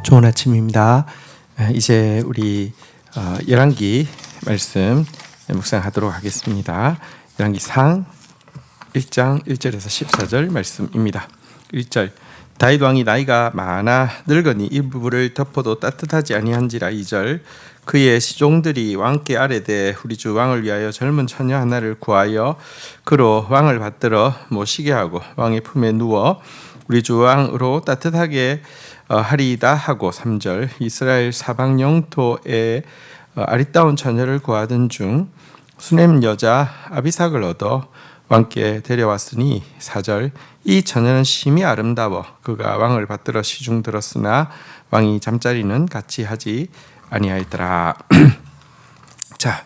좋은 아침입니다. 이제 우리 열왕기 말씀 묵상하도록 하겠습니다. 열왕기상 1장 1절에서 14절 말씀입니다. 1절 다윗 왕이 나이가 많아 늙으니 이불을 덮어도 따뜻하지 아니한지라. 2절 그의 시종들이 왕께 아뢰되 우리 주 왕을 위하여 젊은 처녀 하나를 구하여 그로 왕을 받들어 모시게 하고 왕의 품에 누워 우리 주 왕으로 따뜻하게 하리이다 하고. 3절 이스라엘 사방 영토에 아리따운 처녀를 구하던 중 수넴 여자 아비삭을 얻어 왕께 데려왔으니. 4절 이 처녀는 심히 아름다워 그가 왕을 받들어 시중 들었으나 왕이 잠자리는 같이 하지 아니하였더라. 자,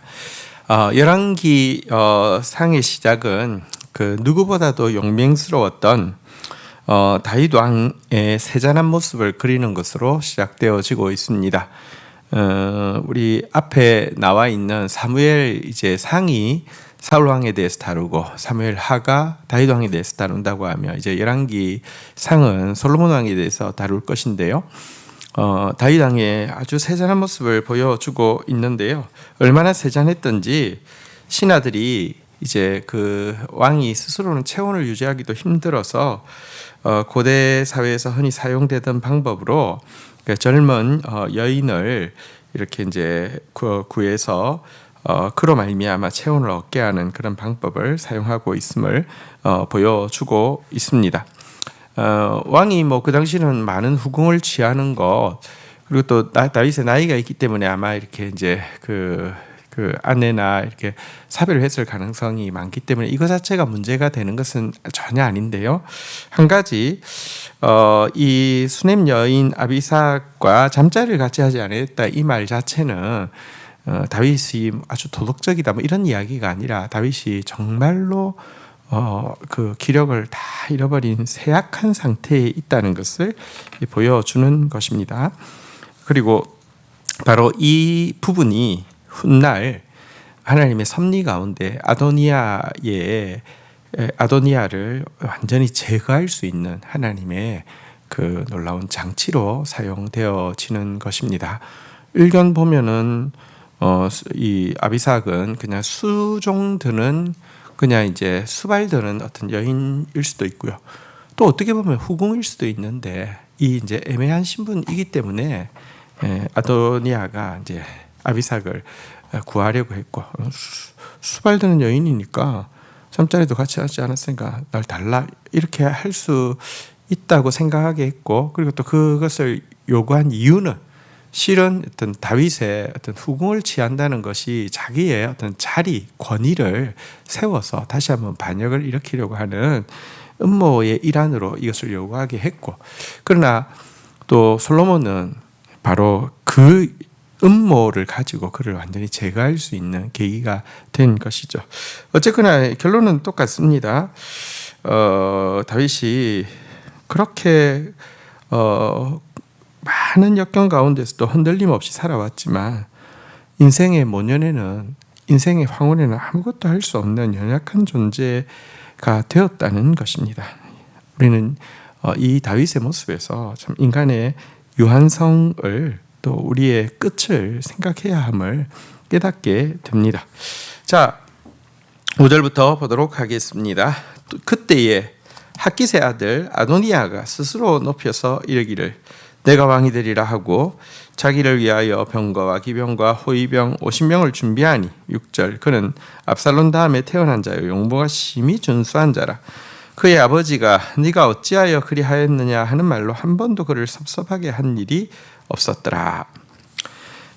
열왕기 상의 시작은 그 누구보다도 용맹스러웠던 다윗 왕의 세잔한 모습을 그리는 것으로 시작되어지고 있습니다. 우리 앞에 나와 있는 사무엘 이제 상이 사울 왕에 대해서 다루고 사무엘 하가 다윗 왕에 대해서 다룬다고 하며, 이제 열왕기 상은 솔로몬 왕에 대해서 다룰 것인데요. 다윗 왕의 아주 세잔한 모습을 보여주고 있는데요. 얼마나 세잔했던지 신하들이 이제 그 왕이 스스로는 체온을 유지하기도 힘들어서 고대 사회에서 흔히 사용되던 방법으로 젊은 여인을 이렇게 이제 구해서 그로 말미암아 체온을 얻게 하는 그런 방법을 사용하고 있음을 보여주고 있습니다. 왕이 뭐 그 당시는 많은 후궁을 취하는 것, 그리고 또 다윗의 나이가 있기 때문에 아마 이렇게 이제 그 아내나 이렇게 사별을 했을 가능성이 많기 때문에 이거 자체가 문제가 되는 것은 전혀 아닌데요. 한 가지 이 수넴 여인 아비삭과 잠자리를 같이 하지 않았다 이 말 자체는 다윗이 아주 도덕적이다 뭐 이런 이야기가 아니라 다윗이 정말로 그 기력을 다 잃어버린 쇠약한 상태에 있다는 것을 보여주는 것입니다. 그리고 바로 이 부분이 훗날 하나님의 섭리 가운데 아도니아를 완전히 제거할 수 있는 하나님의 그 놀라운 장치로 사용되어지는 것입니다. 일견 보면은 이 아비삭은 그냥 수종 드는 그냥 이제 수발 드는 어떤 여인일 수도 있고요. 또 어떻게 보면 후궁일 수도 있는데 이 이제 애매한 신분이기 때문에 아도니아가 이제 아비삭을 구하려고 했고, 수발 드는 여인이니까 잠자리도 같이 하지 않았으니까 날 달라 이렇게 할 수 있다고 생각하게 했고, 그리고 또 그것을 요구한 이유는 실은 어떤 다윗의 어떤 후궁을 취한다는 것이 자기의 어떤 자리, 권위를 세워서 다시 한번 반역을 일으키려고 하는 음모의 일환으로 이것을 요구하게 했고, 그러나 또 솔로몬은 바로 그 음모를 가지고 그를 완전히 제거할 수 있는 계기가 된 것이죠. 어쨌거나 결론은 똑같습니다. 다윗이 그렇게 많은 역경 가운데서도 흔들림 없이 살아왔지만 인생의 모년에는, 인생의 황혼에는 아무것도 할 수 없는 연약한 존재가 되었다는 것입니다. 우리는 이 다윗의 모습에서 참 인간의 유한성을 또 우리의 끝을 생각해야 함을 깨닫게 됩니다. 자, 5절부터 보도록 하겠습니다. 그때에 핫깃의 아들 아도니아가 스스로 높여서 이르기를 내가 왕이 되리라 하고 자기를 위하여 병거와 기병과 호위병 50명을 준비하니. 6절 그는 압살롬 다음에 태어난 자요 용모가 심히 준수한 자라. 그의 아버지가 네가 어찌하여 그리하였느냐 하는 말로 한 번도 그를 섭섭하게 한 일이 없었더라.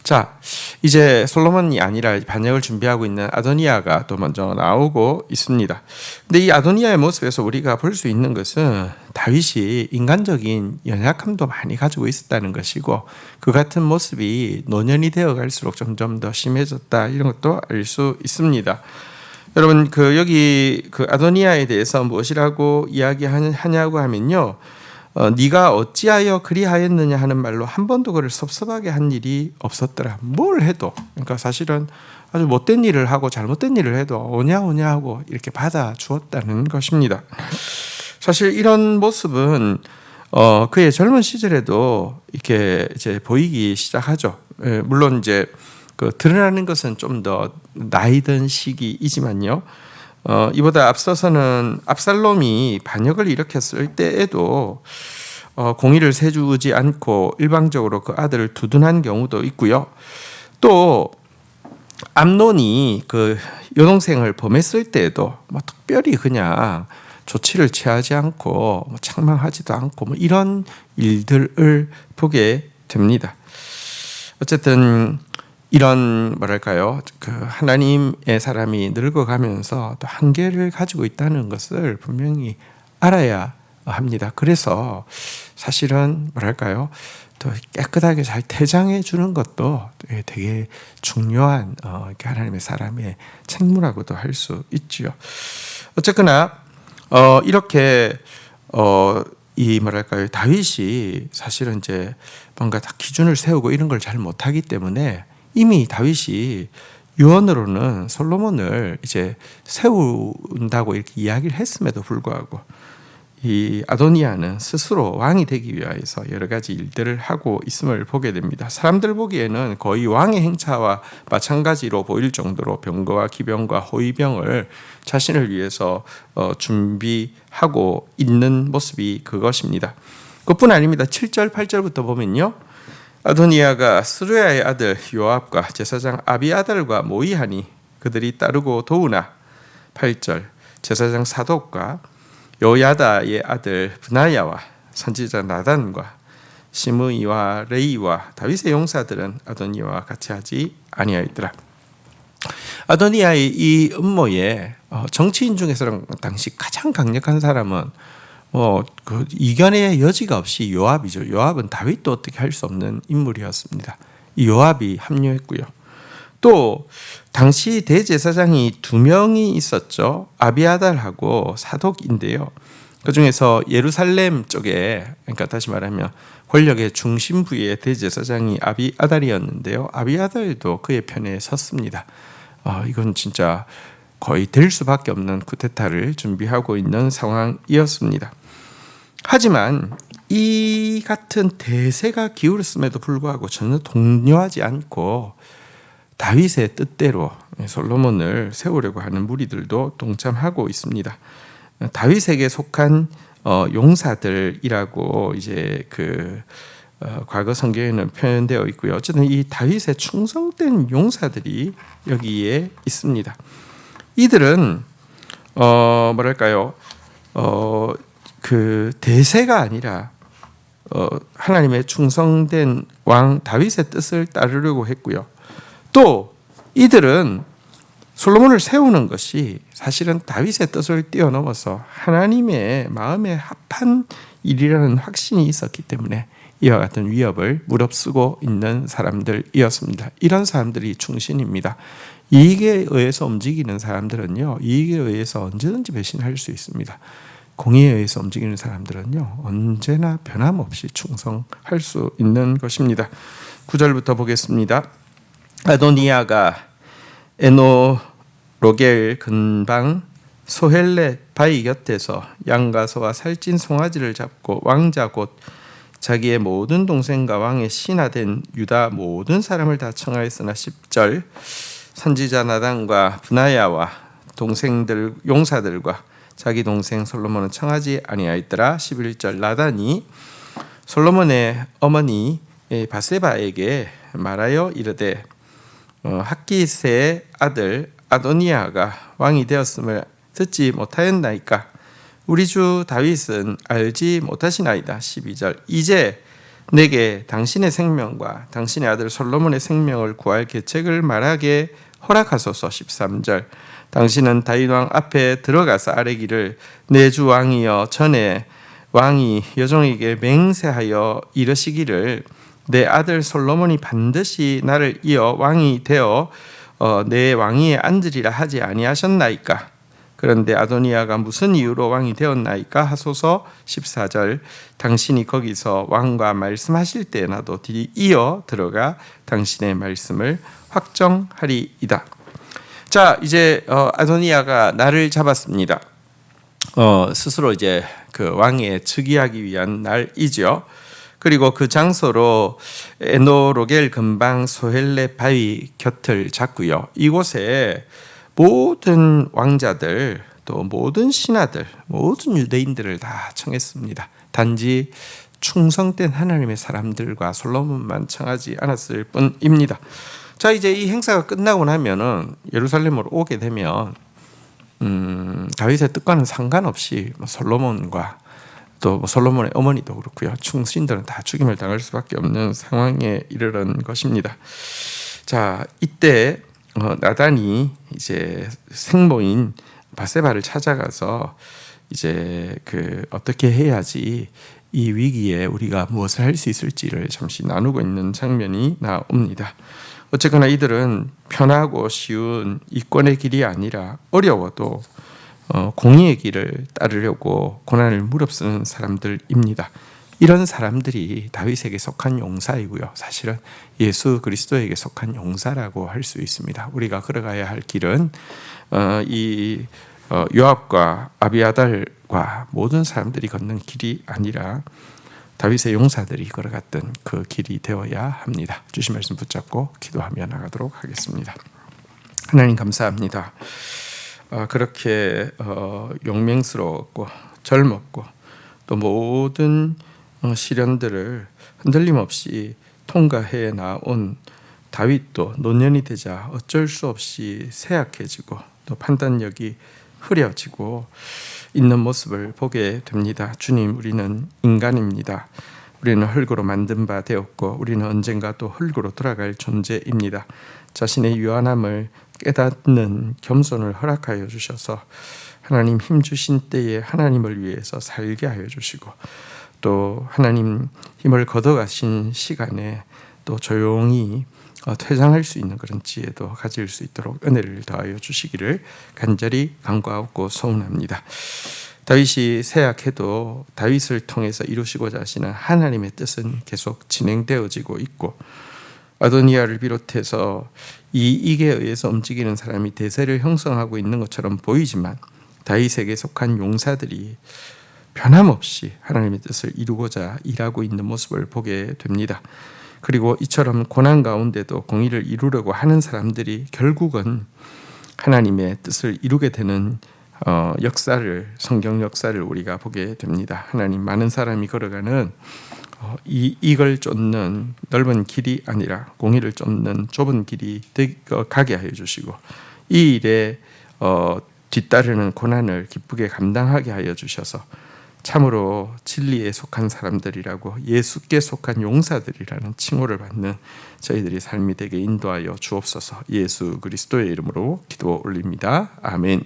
자, 이제 솔로몬이 아니라 반역을 준비하고 있는 아도니아가 또 먼저 나오고 있습니다. 근데 이 아도니아의 모습에서 우리가 볼 수 있는 것은 다윗이 인간적인 연약함도 많이 가지고 있었다는 것이고, 그 같은 모습이 노년이 되어 갈수록 점점 더 심해졌다 이런 것도 알 수 있습니다. 여러분 여기 아도니아에 대해서 무엇이라고 이야기하냐고 하면요, 네가 어찌하여 그리하였느냐 하는 말로 한 번도 그를 섭섭하게 한 일이 없었더라. 뭘 해도, 그러니까 사실은 아주 못된 일을 하고 잘못된 일을 해도 오냐 하고 이렇게 받아 주었다는 것입니다. 사실 이런 모습은 그의 젊은 시절에도 이렇게 이제 보이기 시작하죠. 물론 이제 그 드러나는 것은 좀 더 나이 든 시기이지만요. 이보다 앞서서는 압살롬이 반역을 일으켰을 때에도 공의를 세우지 않고 일방적으로 그 아들을 두둔한 경우도 있고요. 또 암논이 그 여동생을 범했을 때에도 뭐 특별히 그냥 조치를 취하지 않고 뭐 책망하지도 않고 뭐 이런 일들을 보게 됩니다. 어쨌든 이런 뭐랄까요, 그 하나님의 사람이 늙어가면서 또 한계를 가지고 있다는 것을 분명히 알아야 합니다. 그래서 사실은 뭐랄까요, 또 깨끗하게 잘 퇴장해 주는 것도 되게 중요한 하나님의 사람의 책무라고도 할 수 있지요. 어쨌거나 이렇게 이 뭐랄까요, 다윗이 사실은 이제 뭔가 다 기준을 세우고 이런 걸 잘 못하기 때문에 이미 다윗이 유언으로는 솔로몬을 이제 세운다고 이렇게 이야기를 했음에도 불구하고 이 아도니아는 스스로 왕이 되기 위해서 여러 가지 일들을 하고 있음을 보게 됩니다. 사람들 보기에는 거의 왕의 행차와 마찬가지로 보일 정도로 병거와 기병과 호위병을 자신을 위해서 준비하고 있는 모습이 그것입니다. 그뿐 아닙니다. 7절 8절부터 보면요, 아도니아가 스루야의 아들 요압과 제사장 아비아달과 모의하니 그들이 따르고 도우나. 8절 제사장 사독과 요야다의 아들 브나야와 선지자 나단과 시므이와 레이와 다윗의 용사들은 아도니아와 같이 하지 아니하였더라. 아도니아의 이 음모에 정치인 중에서는 당시 가장 강력한 사람은 그 이견의 여지가 없이 요압이죠. 요압은 다윗도 어떻게 할 수 없는 인물이었습니다. 이 요압이 합류했고요. 또 당시 대제사장이 2명이 있었죠. 아비아달하고 사독인데요. 그 중에서 예루살렘 쪽에, 그러니까 다시 말하면 권력의 중심 부의 대제사장이 아비아달이었는데요. 아비아달도 그의 편에 섰습니다. 이건 진짜 거의 될 수밖에 없는 쿠데타를 준비하고 있는 상황이었습니다. 하지만 이 같은 대세가 기울었음에도 불구하고 전혀 동요하지 않고 다윗의 뜻대로 솔로몬을 세우려고 하는 무리들도 동참하고 있습니다. 다윗에게 속한 용사들이라고 이제 그 과거 성경에는 표현되어 있고요. 어쨌든 이 다윗의 충성된 용사들이 여기에 있습니다. 이들은 뭐랄까요, 그 대세가 아니라 하나님의 충성된 왕 다윗의 뜻을 따르려고 했고요. 또 이들은 솔로몬을 세우는 것이 사실은 다윗의 뜻을 뛰어넘어서 하나님의 마음에 합한 일이라는 확신이 있었기 때문에 이와 같은 위협을 무릅쓰고 있는 사람들이었습니다. 이런 사람들이 충신입니다. 이익에 의해서 움직이는 사람들은요, 이익에 의해서 언제든지 배신할 수 있습니다. 공의에 의해서 움직이는 사람들은요, 언제나 변함없이 충성할 수 있는 것입니다. 9절부터 보겠습니다. 아도니아가 에노로겔 근방 소헬렛 바위 곁에서 양과 소와 살찐 송아지를 잡고 왕자 곧 자기의 모든 동생과 왕의 신하된 유다 모든 사람을 다 청하였으나. 10절 선지자 나단과 브나야와 동생들 용사들과 자기 동생 솔로몬은 청하지 아니하였더라. 11절 나단이 솔로몬의 어머니 바세바에게 말하여 이르되 핫깃의 아들 아도니아가 왕이 되었음을 듣지 못하였나이까? 우리 주 다윗은 알지 못하시나이다. 12절 이제 내게 당신의 생명과 당신의 아들 솔로몬의 생명을 구할 계책을 말하게 허락하소서. 13절 당신은 다윗 왕 앞에 들어가서 아뢰기를 내 주 왕이여 전에 왕이 여종에게 맹세하여 이르시기를 내 아들 솔로몬이 반드시 나를 이어 왕이 되어 내 왕위에 앉으리라 하지 아니하셨나이까? 그런데 아도니아가 무슨 이유로 왕이 되었나이까 하소서. 14절 당신이 거기서 왕과 말씀하실 때 나도 이어 들어가 당신의 말씀을 확정하리이다. 자, 이제 아도니아가 날을 잡았습니다. 스스로 이제 그 왕에 즉위하기 위한 날이죠. 그리고 그 장소로 에노로겔 근방 소헬레 바위 곁을 잡고요. 이곳에 모든 왕자들 또 모든 신하들 모든 유대인들을 다 청했습니다. 단지 충성된 하나님의 사람들과 솔로몬만 청하지 않았을 뿐입니다. 자, 이제 이 행사가 끝나고 나면은 예루살렘으로 오게 되면 다윗의 뜻과는 상관없이 솔로몬과 또 솔로몬의 어머니도 그렇고요. 충신들은 다 죽임을 당할 수밖에 없는 상황에 이르는 것입니다. 자, 이때 나단이 이제 생모인 바세바를 찾아가서 이제 그 어떻게 해야지 이 위기에 우리가 무엇을 할 수 있을지를 잠시 나누고 있는 장면이 나옵니다. 어쨌거나 이들은 편하고 쉬운 이권의 길이 아니라 어려워도 공의의 길을 따르려고 고난을 무릅쓰는 사람들입니다. 이런 사람들이 다윗에게 속한 용사이고요. 사실은 예수 그리스도에게 속한 용사라고 할 수 있습니다. 우리가 걸어가야 할 길은 요압과 아비아달과 모든 사람들이 걷는 길이 아니라 다윗의 용사들이 걸어갔던 그 길이 되어야 합니다. 주신 말씀 붙잡고 기도하며 나가도록 하겠습니다. 하나님 감사합니다. 그렇게 용맹스러웠고 젊었고 또 모든 시련들을 흔들림 없이 통과해 나온 다윗도 노년이 되자 어쩔 수 없이 쇠약해지고 또 판단력이 흐려지고 있는 모습을 보게 됩니다. 주님, 우리는 인간입니다. 우리는 흙으로 만든 바 되었고 우리는 언젠가 또 흙으로 돌아갈 존재입니다. 자신의 유한함을 깨닫는 겸손을 허락하여 주셔서 하나님 힘 주신 때에 하나님을 위해서 살게 하여 주시고 또 하나님 힘을 걷어가신 시간에 또 조용히 퇴장할 수 있는 그런 지혜도 가질 수 있도록 은혜를 더하여 주시기를 간절히 간구하고 소원합니다. 다윗이 쇠약해도 다윗을 통해서 이루시고자 하시는 하나님의 뜻은 계속 진행되어지고 있고 아도니아를 비롯해서 이 이익에 의해서 움직이는 사람이 대세를 형성하고 있는 것처럼 보이지만 다윗에게 속한 용사들이 변함없이 하나님의 뜻을 이루고자 일하고 있는 모습을 보게 됩니다. 그리고 이처럼 고난 가운데도 공의를 이루려고 하는 사람들이 결국은 하나님의 뜻을 이루게 되는 역사를 성경 역사를 우리가 보게 됩니다. 하나님 많은 사람이 걸어가는 이익을 쫓는 넓은 길이 아니라 공의를 쫓는 좁은 길이 가게 하여 주시고 이 일에 뒤따르는 고난을 기쁘게 감당하게 하여 주셔서 참으로 진리에 속한 사람들이라고 예수께 속한 용사들이라는 칭호를 받는 저희들이 삶이 되게 인도하여 주옵소서. 예수 그리스도의 이름으로 기도 올립니다. 아멘.